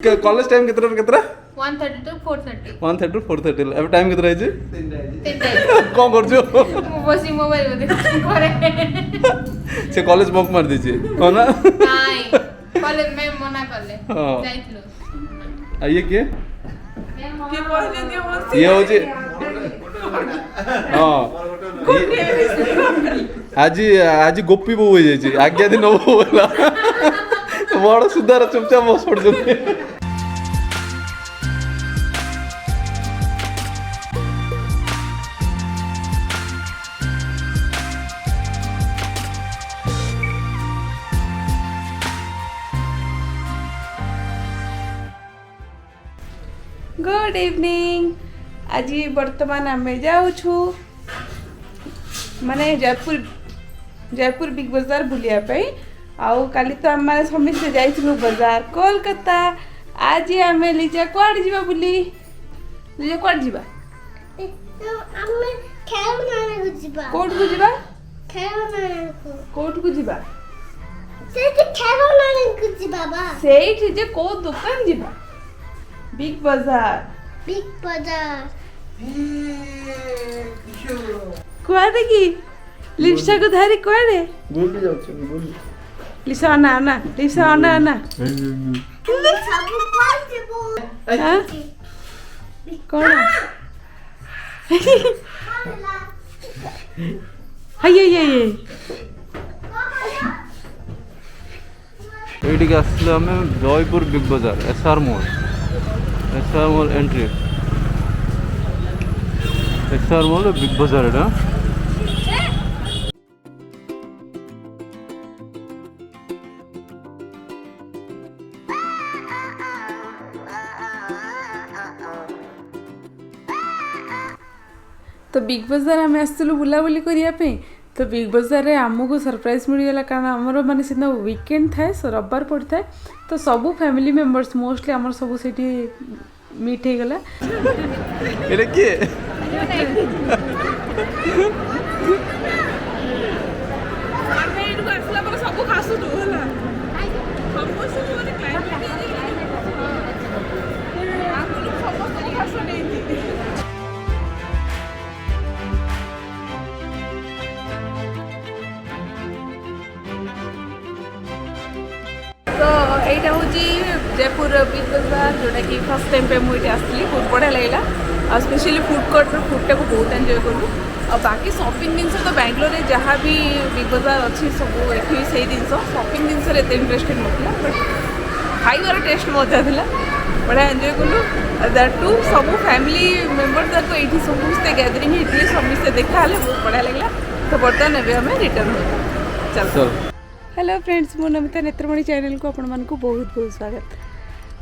College time कितना कितना 1:30 to 4:30 1:30 to 4:30 अब टाइम कितना है जी 3:30 कौन कर जो बसी मोबाइल में देख करे से कॉलेज बंक मार दीजिए हो ना नहीं कॉलेज में मना करले हां जाइतलो आइए के कहले दियो ये हो जी हां आज गोपी बो हो जाई आज्ञा दिन हो बोला बड़ सुधार चुपचाप बस पड़ जाते गुड इवनिंग आज बर्तमान आम जाऊँ माने जयपुर बिग बाजार बुलिया आउ काली तो आम समस्ते जाइलु बाजार कोलकाता आज आम लिजा कुआड़ जीवा बुली लिजा कुआड़ जीवा कोट को जीवा कोट को जीवा सेठी जे को दुकान जीवा बिग बाजार कुआड़े की लिप्सा को धारी कुआड़े बोल जाऊ बोल लिप्सा आना आना लिप्सा आना आना हाँ? कौन हाय ये एटिक आसले आम जयपुर बिग बाजार SR mall entry SR mall big बाजार एटा तो बिग बाजार आम आसलु बुलाबुली करने तो बिग बाजार रे आमको सरप्राइज मिलगला कारण आमर माने सीधा वीकेंड थाए रविवार पड़ता है तो सबू फैमिली मेंबर्स मोस्टली आमर सब से मीट हो गला एटा के तो यहाँ हूँ जयपुर बिग बाजार जोटा कि फर्स्ट टाइम पे मुझे आसली बहुत बढ़िया लगला और स्पेशली फूड कोर्ट फूडटा को बहुत एंजॉय कलु और बाकी शॉपिंग जिन तो बेंगलोर में जहाँ भी बिग बाजार अच्छी सब देखी से जिन शॉपिंग जिनस एत इंटरेस्टेड ना बट खाइबार टेस्ट मजा था बढ़िया एंजॉय कलु दैट टू सब फैमिली मेंबर जाक ये समस्ते गैदरिंग होती समस्ते देखा बहुत बढ़िया लगला तो बर्तमान एवं आम रिटर्न हो चल हेलो फ्रेंड्स मो नमिता नेत्रमणि चैनल को आपण मानक बहुत बहुत स्वागत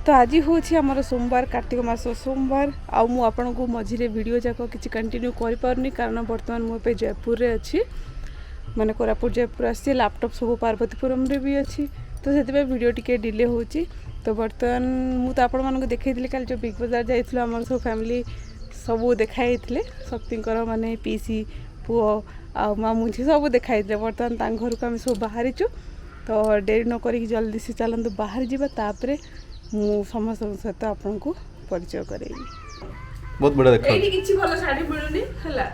तो आज हूँ आमर सोमवार कार्तिक मास सोमवार आउ मु आपन को मझिरे वीडियो जाक किसी कंटिन्यू कर पारनी कारण बर्तमान मुझे जयपुर रे अच्छी माने कोरापुट जयपुर आसी लैपटॉप सब पार्वतीपुरम रे भी अच्छी तो से वीडियो टिके डिले होची तो बर्तमान मु तो आपण मानक देखैथिले काल जो बिग बाजार जाइथिलो हमर सब फैमिली सब देखाइथिले शक्तिंकर माने पीसी पुओ आ मामुझी सब देखाई बर्तमान तांग घर को आम सब बाहरी तो डेरी न करी जल्दी से चलते बाहर जावा तापर मु समस्त सहित आपन को परिचय करेगी बहुत बढ़िया देखा एठी किछि भलो साड़ी मिलुनी हला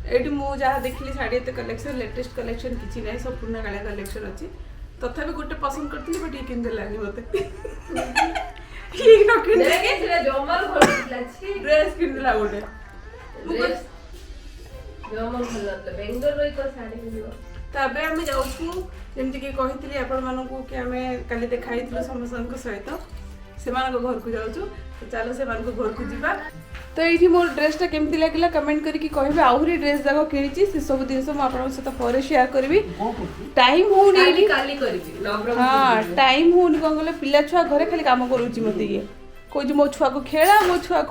एठी मु जहा देखली साड़ी एते कलेक्शन लेटेस्ट कलेक्शन किछि नै सब पुराना काले कलेक्शन अछि तथापि गोटे पसंद करथिली बट ये किन देलानी मते ये न किन दे के सेला जमल भलो छी ड्रेस किन देला गोटे ड्रेस जमल भलो त बेंगलोर रो को साड़ी मिलबो तबे हम जाउछु जेमति कि कहितली आपण मानकू कि हमें काली देखाइतलो समसंग सहित से मानको घर को जाउछु तो चलो से मानको घर को जीवा तो ये मोर ड्रेसटा केमती लगिला कमेंट करके कहबे आहुरी ड्रेस जाको किनिची से सब दिन हम आपन सहित परे शेयर करबी टाइम होनी काली करबी हां टाइम होनी कोन गले पिला छुआ घरे खाली काम करूची मते ये कोई मो छुआ को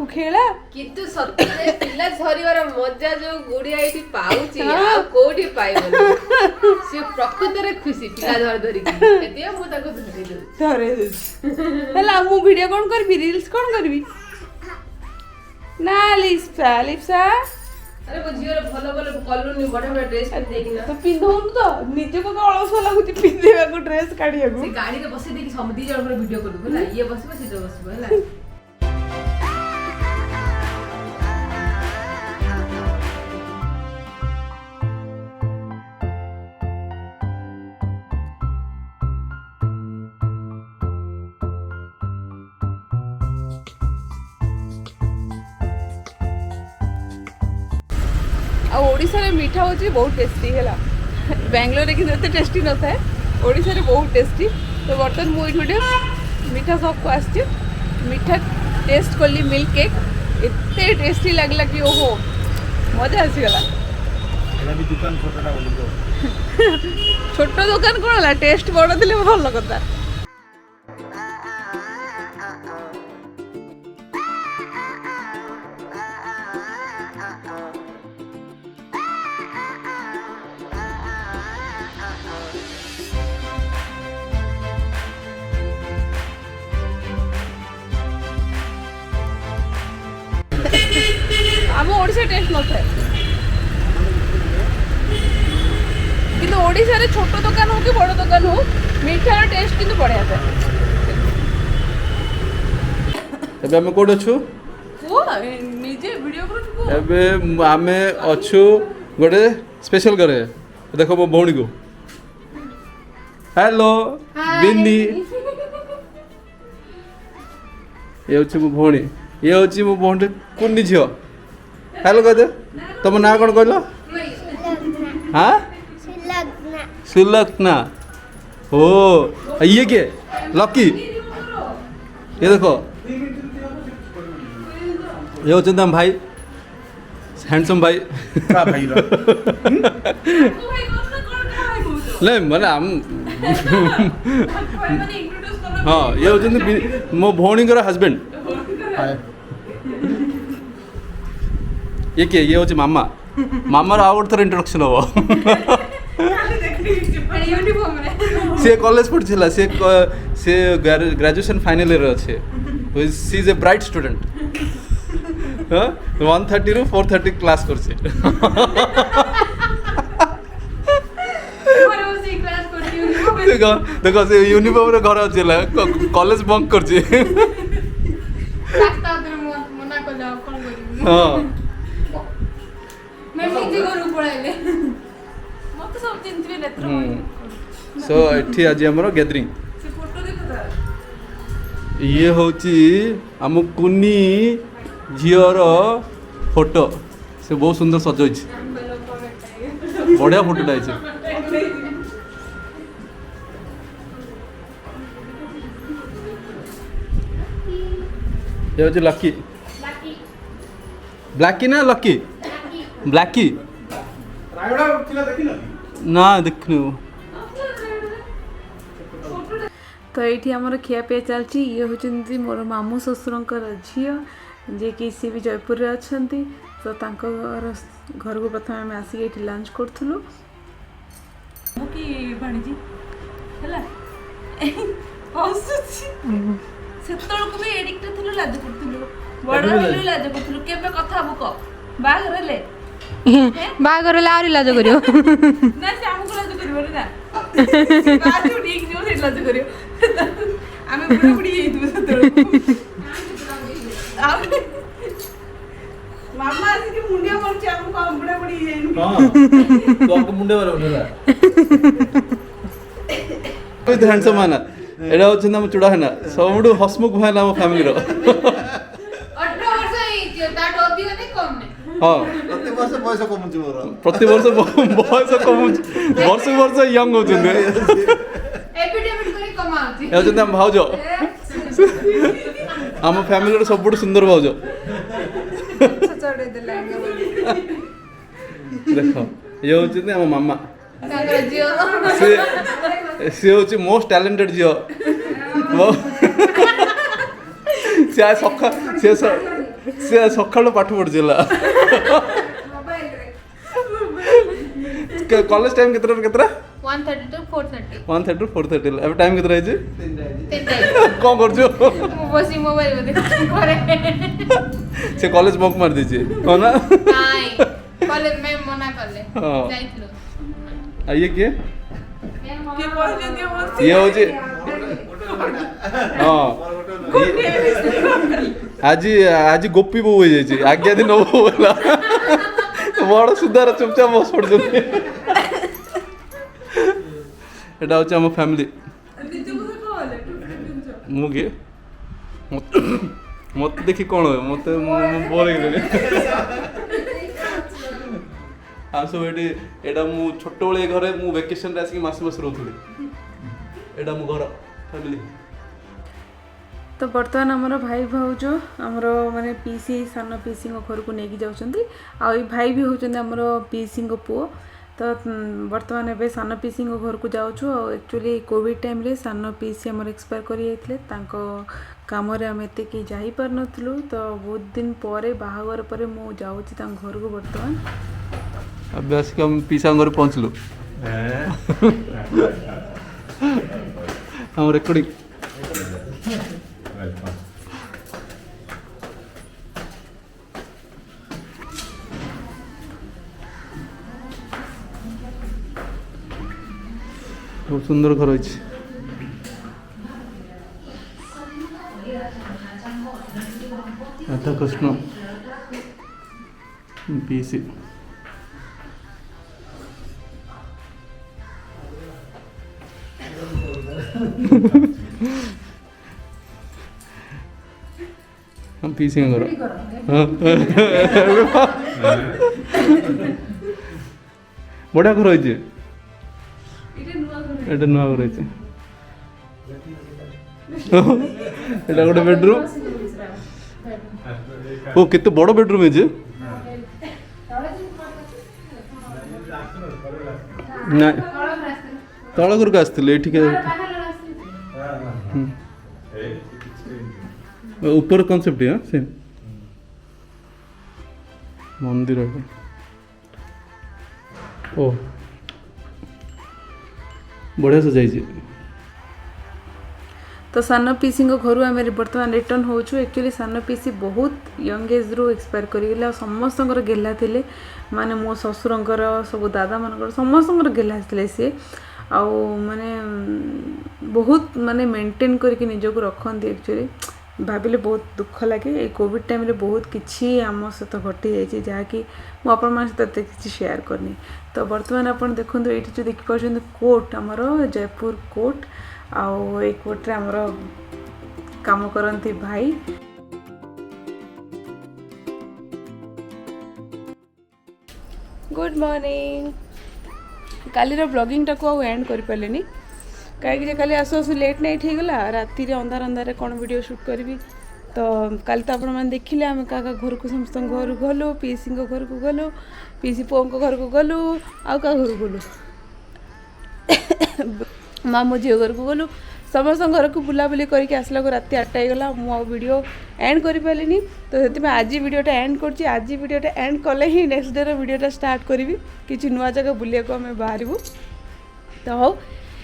खेला किंतु सत्य पिला झरिवार मजा जो गुड़िया एठी पाउची आ कोठी पाइबो से प्रकृति रे खुशी पिला धर की एतिया मु ताको धरे हला मु वीडियो कोन करबी रील्स कोन करबी ना लिप्सा अरे वो झियो रे भलो भलो कलुनी बड़ा बड़ा ड्रेस देखि ना तो पिंधौनु तो निजको तो अलस लागुची पिंधेबाको ड्रेस काढियाको से गाड़ी रे बसे देखि सब दी जण वीडियो करू होला ये बसबो से बसबो होला ओडिशा रे मीठा होची बहुत टेस्टी हैला बेंगलोर रे कि एते टेस्टी न थाए ओडिशा रे बहुत टेस्टी तो बर्तन मु इठे मीठा सब को आछी मीठा टेस्ट करली मिल्क केक एते टेस्टी लागला कि ओहो मजा आसी गला एला भी दुकान छोटटा बोलितो छोट दुकान कोन ला टेस्ट बड़ दिले भल कथा आम ओडिशा टेस्ट न थाए किंतु ओडिशा रे छोट दुकान हो कि बड़ दुकान हो मीठा टेस्ट किंतु बढ़िया थाए एबे हम कोड अछु वो निजे वीडियो करू एबे आमे अछु गोटे स्पेशल करे देखो मो भौणी को हेलो बिंदी ये होची मो भौणी ये होची मो भौणी कुन्नी झियो हेलो कह दे तुम ना कौन कहलो हाँ सुलग्ना ओ ये के लकी ये देखो ये होचन हम भाई हैंडसम भाई का भाई रो ले माने हम हाँ ये होचन मो भौणी कर हस्बैंड ये के ये होची मामा मामार आउट थर इंट्रोडक्शन हो से कॉलेज पढ़िला से ग्रेजुएशन फाइनल ईयर अच्छे सी इज ए ब्राइट स्टूडेंट 130 रु 430 क्लास करछे देखो देखो से यूनिफॉर्म रे घर अच्छेला कॉलेज बंक करछे रास्ता उधर मना को जाओ कोन करी हां मैं निजे घर पळाइले मत सब चिंतबे नेत्र सो एठी आज हमरो गैदरिंग से फोटो देखो ता ये होची हम कुनी झियर फोटो से बहुत सुंदर सजाइछ बढ़िया फोटोटा है ये होची लकी ब्लैकी ना लकी ब्लैकी रायगड़ा किला देखिन ना देखनु तो ये आमर खियापिया चलती ये होती मोर मामू ससुरंकर झील जे कि सी भी जयपुर रे अछंती तो तांको घर को प्रथम आम आसिक ये लंच करूँ कि भाणीजी है सेतळको भी एडिक्ट थिलु लाज करथिलु बड़ हेलु लाज करथिलु केबे कथा बुक बाग रहले बागर लारी लाज करियो ना से हमको लाज करियो ना बात ठीक जो से लाज करियो आमे बुढ़ी बुढ़ी हेतु सेतळको मामा आसी के मुंडिया करछि हमको हम बुढ़ा बुढ़ी हेनु हां तो आपको मुंडे वाला उठला कोई ध्यान से माना एडा होछ ना चुड़ा है ना सबडू हसमुख भाई ना फैमिली रो 18 वर्ष हे ताट अधिक नै कम नै हां प्रति वर्ष पैसा कमुछु मोर प्रति वर्ष बयस कम वर्ष वर्ष यंग होचंदे एपिडेमिक करी कमाउची ए होचंदे हम भाउजो हम फैमिली रो सबडू सुंदर भाउजो चढ़े देला देखो ये होचंदे हम मामा ताकर जियो से होची मोस्ट टैलेंटेड जियो से सखा से सकाळ पाठ पढ़िला कॉलेज टाइम केतरा केतरा 130 to 430 130 to 430 अब टाइम केतरा है तीन कोन करजो मो बसी मोबाइल में देख करे से कॉलेज बंक मार दीजिए हो ना नहीं कॉलेज में मना करले हाँ। जाइथिलो आ ये किए କିଏ କହିଛନ୍ତି ବସି ये होचे हाँ आज आज गोपी बो हो जाइए आज्ञा दिन बोला बड़ सुधार चुपचाप बस पड़ एटा होचे हम फैमिली मु किए मत देखी कौन हो मत बोल हाँ सब ये एटा मु छोट बड़े घरे मु वेकेशन रे आसिक मास मास रहथुली एटा मु घर फैमिली तो बर्तमान आमर भाई भाउज आमर माने पीसी सान पीसी घर को लेकिन जाउछंती आ भाई भी होचंदी आमर पीसी पुओ तो बर्तमान एबे सान पीसी घर को जाउछु एक्चुअली कोविड टाइम रे सान पीसी आमर एक्सपायर करि जाइतले तांको काम रे हम एते कि जाई पार नथलु तो बहुत दिन परे बाहागर परे मु जाउछि तां घर को बर्तमान अब आसिक हम पीसा घर पहुँचलु हम रेकर्डिंग बहुत सुंदर घर अच्छे राधा कृष्ण पीसी हम पीसी घर बड़ा घर अच्छे এটা নয়া করেছে এটা গোটে বেডরুম ও কেতে বড় বেডরুম আছে না তଳ ଘରକୁ ଆସିଥିଲେ ଏଠିକି ଉପର କନସେପ୍ଟ ହଁ ସେ ମନ୍ଦିର ଓ बढ़िया सजाई तो सान पीसी घर आम बर्तमान रिटर्न होचु एक्चुअली सान पीसी बहुत यंग एज रू एक्सपायर करगले समस्त गेला थिले माने मो ससुरंकर सब दादा मानकर समस्त गेला थिले सी आउ माने बहुत माने मेंटेन करके निजको रखती एक्चुअली भाविले बहुत दुख लगे ये कोविड टाइम रे बहुत किछि आम सहित घटी जाइए जहाँकि मु आपण मान सहित किछि शेयर करनी तो बर्तमान आपण देखंतु एठी जो देखि पाछन कोट हमर जयपुर कोट आउ ए कोट रे हमर काम करंती भाई गुड मॉर्निंग काली रो ब्लॉगिंग टा को एंड कर पालेनी कहीं काली आसु आसु लेट नाइट हो गला राति रे अंधार अंधार कौन वीडियो शूट करी तो काली तो आपण मैंने देखिले आम क्या घर को समस्त घर गलु पीसी घर को गलु पीसी पुओ घर को गलु आउ क्या घर गलु मामू झील घर को गलु समस्त घर को बुलाबुली करके आसला को राति 8 होगला मु वीडियो एंड कर पारिनी तो से आज वीडियोटा एंड कर आज वीडियोटा एंड कले ही नेक्स्ट डे वीडियोटा स्टार्ट करी किसी नुआ जगह बुलिया को आम बाहर तो हो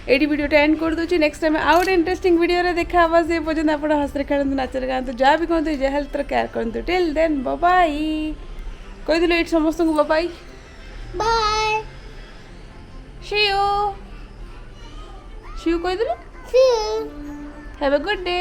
ये वीडियोटा एंड कर दूसरी नेक्स्ट टाइम आउ गोटे इंटरेस्टिंग वीडियो देखा से पर्यटन आप हसरे खेलते नाचरे गाँव जहाँ भी कहते जे हेल्थ केयर करते टिल देन बाय कहीदिल ये समस्त को बाय बाय सी यू कहीदिल हैव अ गुड डे